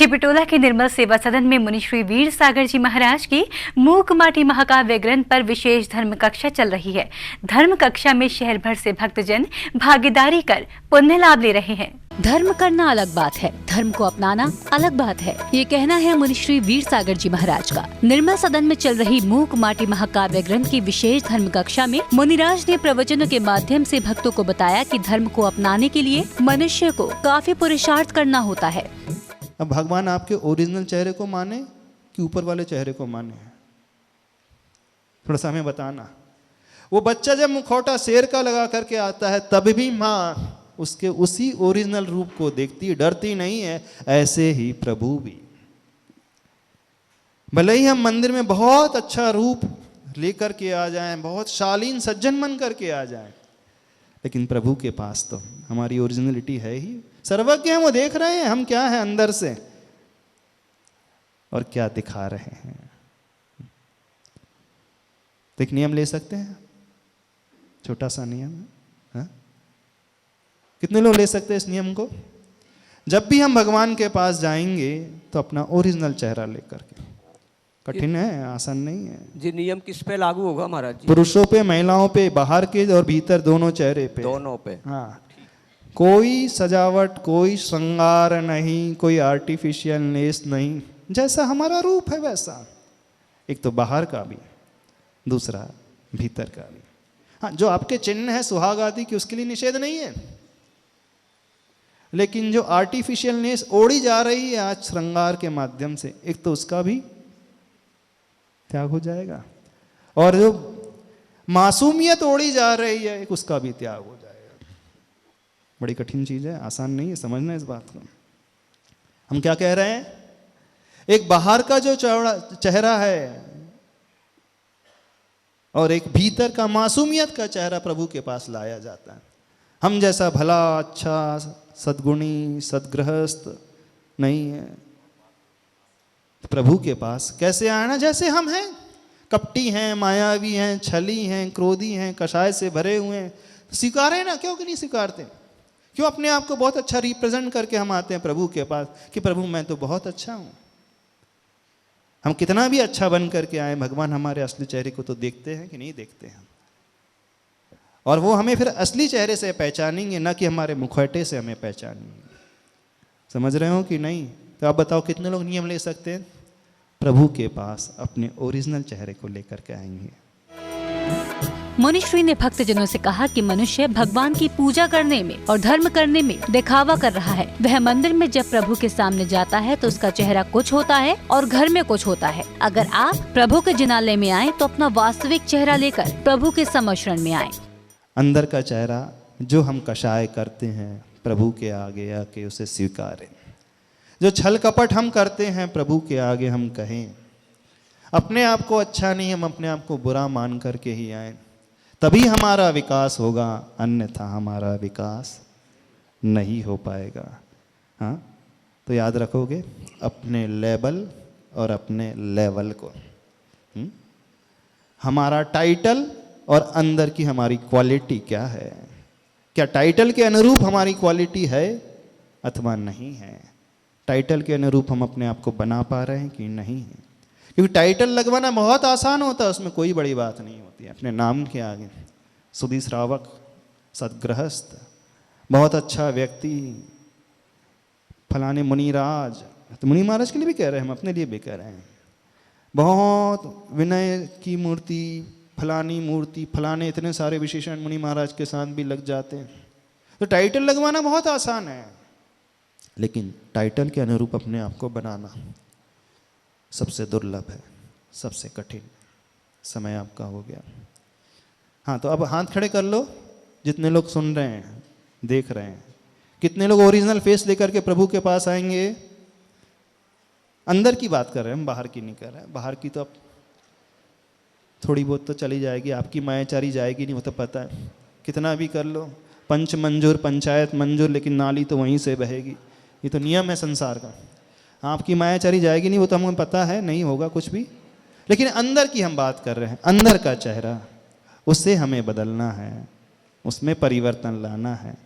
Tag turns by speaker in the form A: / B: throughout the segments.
A: चिपिटोला के निर्मल सेवा सदन में मुनि श्री वीर सागर जी महाराज की मूक माटी महाकाव्य ग्रंथ पर विशेष धर्म कक्षा चल रही है। धर्म कक्षा में शहर भर से भक्तजन भागीदारी कर पुण्य लाभ ले रहे हैं। धर्म करना अलग बात है, धर्म को अपनाना अलग बात है, ये कहना है मुनि श्री वीर सागर जी महाराज का। निर्मल सदन में चल रही मूक माटी महाकाव्य ग्रंथ की विशेष धर्म कक्षा में मुनिराज ने प्रवचनों के माध्यम से भक्तों को बताया कि धर्म को अपनाने के लिए मनुष्य को काफी पुरुषार्थ करना होता है।
B: अब भगवान आपके ओरिजिनल चेहरे को माने कि ऊपर वाले चेहरे को माने, थोड़ा सा हमें बताना। वो बच्चा जब मुखौटा शेर का लगा करके आता है तब भी माँ उसके उसी ओरिजिनल रूप को देखती, डरती नहीं है। ऐसे ही प्रभु भी, भले ही हम मंदिर में बहुत अच्छा रूप लेकर के आ जाएं, बहुत शालीन सज्जन बन करके आ जाएं, लेकिन प्रभु के पास तो हमारी ओरिजिनलिटी है ही। सर्वज्ञ हैं, वो देख रहे हैं हम क्या हैं अंदर से और क्या दिखा रहे हैं। तो एक नियम ले सकते हैं, छोटा सा नियम है। कितने लोग ले सकते हैं इस नियम को? जब भी हम भगवान के पास जाएंगे तो अपना ओरिजिनल चेहरा लेकर के। कठिन है, आसान नहीं है
C: जी। नियम किस पे लागू होगा महाराज जी?
B: पुरुषों पे, महिलाओं पे, बाहर के और भीतर दोनों चेहरे पे,
C: दोनों पे।
B: हाँ, कोई सजावट, कोई श्रृंगार नहीं, कोई आर्टिफिशियल नेस नहीं, जैसा हमारा रूप है वैसा। एक तो बाहर का भी, दूसरा भीतर का भी। हाँ, जो आपके चिन्ह है सुहाग आदि की उसके लिए निषेध नहीं है, लेकिन जो आर्टिफिशियल नेस ओढ़ी जा रही है आज श्रृंगार के माध्यम से, एक तो उसका भी त्याग हो जाएगा, और जो मासूमियत ओढ़ी जा रही है एक उसका भी त्याग हो जाएगा। बड़ी कठिन चीज है, आसान नहीं है समझना इस बात को। हम क्या कह रहे हैं? एक बाहर का जो चेहरा है और एक भीतर का मासूमियत का चेहरा प्रभु के पास लाया जाता है। हम जैसा भला, अच्छा, सद्गुणी, सद्गृहस्थ नहीं है। प्रभु के पास कैसे आना? जैसे हम हैं, कपटी हैं, मायावी हैं, छली हैं, क्रोधी हैं, कषाय से भरे हुए हैं। स्वीकारें ना, क्यों नहीं स्वीकारते? क्यों अपने आप को बहुत अच्छा रिप्रेजेंट करके हम आते हैं प्रभु के पास कि प्रभु मैं तो बहुत अच्छा हूं। हम कितना भी अच्छा बन करके आए, भगवान हमारे असली चेहरे को तो देखते हैं कि नहीं देखते हैं, और वो हमें फिर असली चेहरे से पहचानेंगे, ना कि हमारे मुखौटे से हमें पहचानेंगे। समझ रहे हो कि नहीं? तो आप बताओ कितने लोग नियम ले सकते हैं? प्रभु के पास अपने ओरिजिनल चेहरे को लेकर के आएंगे।
A: मुनिश्री ने भक्तजनों से कहा कि मनुष्य भगवान की पूजा करने में और धर्म करने में दिखावा कर रहा है। वह मंदिर में जब प्रभु के सामने जाता है तो उसका चेहरा कुछ होता है और घर में कुछ होता है। अगर आप प्रभु के जिनालय में आए तो अपना वास्तविक चेहरा लेकर प्रभु के समशरण में आए।
B: अंदर का चेहरा जो हम कषाय करते हैं प्रभु के आगे आके उसे स्वीकारें। जो छल कपट हम करते हैं प्रभु के आगे हम कहें। अपने आप को अच्छा नहीं, हम अपने आप को बुरा मान करके ही आए, तभी हमारा विकास होगा, अन्यथा हमारा विकास नहीं हो पाएगा। हाँ, तो याद रखोगे अपने लेवल और अपने लेवल को। हमारा टाइटल और अंदर की हमारी क्वालिटी क्या है? क्या टाइटल के अनुरूप हमारी क्वालिटी है अथवा नहीं है? टाइटल के अनुरूप हम अपने आप को बना पा रहे हैं कि नहीं है? क्योंकि टाइटल लगवाना बहुत आसान होता है, उसमें कोई बड़ी बात नहीं होती है। अपने नाम के आगे सुधी श्रावक, सद्गृहस्थ, बहुत अच्छा व्यक्ति, फलाने मुनिराज, तो मुनि महाराज के लिए भी कह रहे हैं, हम अपने लिए भी कह रहे हैं, बहुत विनय की मूर्ति, फलानी मूर्ति, फलाने, इतने सारे विशेषण मुनि महाराज के साथ भी लग जाते हैं। तो टाइटल लगवाना बहुत आसान है, लेकिन टाइटल के अनुरूप अपने आप को बनाना सबसे दुर्लभ है, सबसे कठिन। समय आपका हो गया। हाँ, तो अब हाथ खड़े कर लो जितने लोग सुन रहे हैं, देख रहे हैं। कितने लोग ओरिजिनल फेस लेकर के प्रभु के पास आएंगे? अंदर की बात कर रहे हैं हम, बाहर की नहीं कर रहे हैं। बाहर की तो अब थोड़ी बहुत तो चली जाएगी, आपकी मायाचारी जाएगी नहीं, वो तो पता है। कितना भी कर लो, पंच मंजूर, पंचायत मंजूर, लेकिन नाली तो वहीं से बहेगी। ये तो नियम है संसार का। आपकी मायाचारी जाएगी नहीं, वो तो हमें पता है, नहीं होगा कुछ भी। लेकिन अंदर की हम बात कर रहे हैं, अंदर का चेहरा, उससे हमें बदलना है, उसमें परिवर्तन लाना है।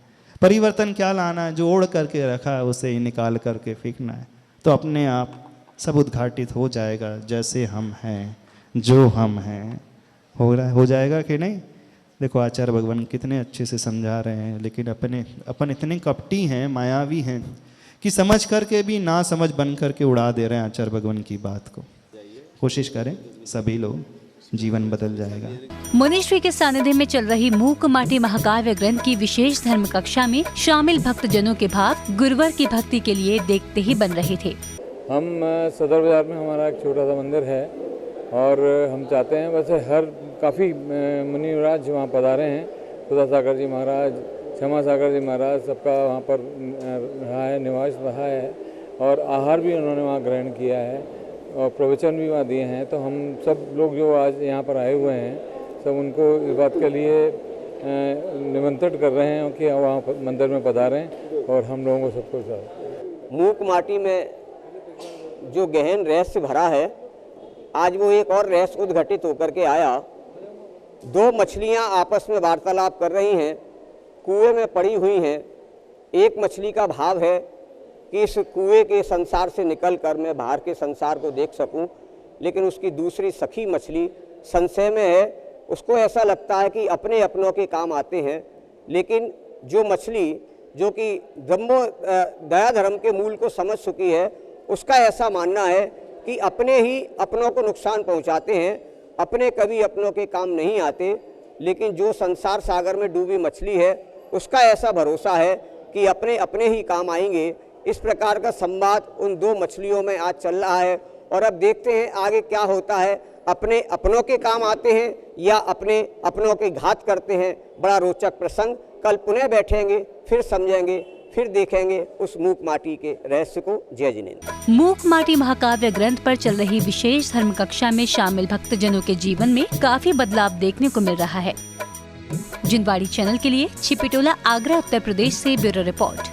B: परिवर्तन क्या लाना है? जो ओढ़ करके रखा है उसे ही निकाल करके फेंकना है। तो अपने आप सब उद्घाटित हो जाएगा, जैसे हम हैं, जो हम हैं, हो जाएगा कि नहीं। देखो आचार्य भगवान कितने अच्छे से समझा रहे हैं, लेकिन अपन इतने कपटी हैं, मायावी हैं कि समझ करके भी ना समझ बन करके उड़ा दे रहे हैं आचार्य भगवान की बात को। कोशिश करें सभी लोग, जीवन बदल जाएगा।
A: मुनिश्री के सानिध्य में चल रही मूक माटी महाकाव्य ग्रंथ की विशेष धर्म कक्षा में शामिल भक्तजनों के भाव गुरुवर की भक्ति के लिए देखते ही बन रहे थे।
D: हम सदर बाजार में हमारा एक छोटा सा मंदिर है और हम चाहते हैं, वैसे काफ़ी मुनि महाराज वहाँ पधारे हैं, खुदा सागर जी महाराज, क्षमा सागर जी महाराज, सबका वहाँ पर रहा है, निवास रहा है और आहार भी उन्होंने वहाँ ग्रहण किया है और प्रवचन भी वहाँ दिए हैं। तो हम सब लोग जो आज यहाँ पर आए हुए हैं, सब उनको इस बात के लिए निमंत्रित कर रहे हैं कि वहाँ मंदिर में पधारें और हम लोगों को सबको साथ।
C: मूक माटी में जो गहन रहस्य भरा है, आज वो एक और रहस्य उद्घटित होकर के आया। दो मछलियां आपस में वार्तालाप कर रही हैं, कुएं में पड़ी हुई हैं। एक मछली का भाव है कि इस कुएं के संसार से निकलकर मैं बाहर के संसार को देख सकूं, लेकिन उसकी दूसरी सखी मछली संशय में है। उसको ऐसा लगता है कि अपने अपनों के काम आते हैं, लेकिन जो मछली जो कि दया धर्म के मूल को समझ चुकी है, उसका ऐसा मानना है कि अपने ही अपनों को नुकसान पहुंचाते हैं, अपने कभी अपनों के काम नहीं आते। लेकिन जो संसार सागर में डूबी मछली है, उसका ऐसा भरोसा है कि अपने अपने ही काम आएंगे। इस प्रकार का संवाद उन दो मछलियों में आज चल रहा है और अब देखते हैं आगे क्या होता है। अपने अपनों के काम आते हैं या अपने अपनों के घात करते हैं। बड़ा रोचक प्रसंग। कल पुनः बैठेंगे, फिर समझेंगे, फिर देखेंगे उस मूक माटी के रहस्य को। जय जिनेन्द्र।
A: मूक माटी महाकाव्य ग्रंथ पर चल रही विशेष धर्म कक्षा में शामिल भक्तजनों के जीवन में काफी बदलाव देखने को मिल रहा है। जिंदवाड़ी चैनल के लिए छिपिटोला, आगरा, उत्तर प्रदेश से ब्यूरो रिपोर्ट।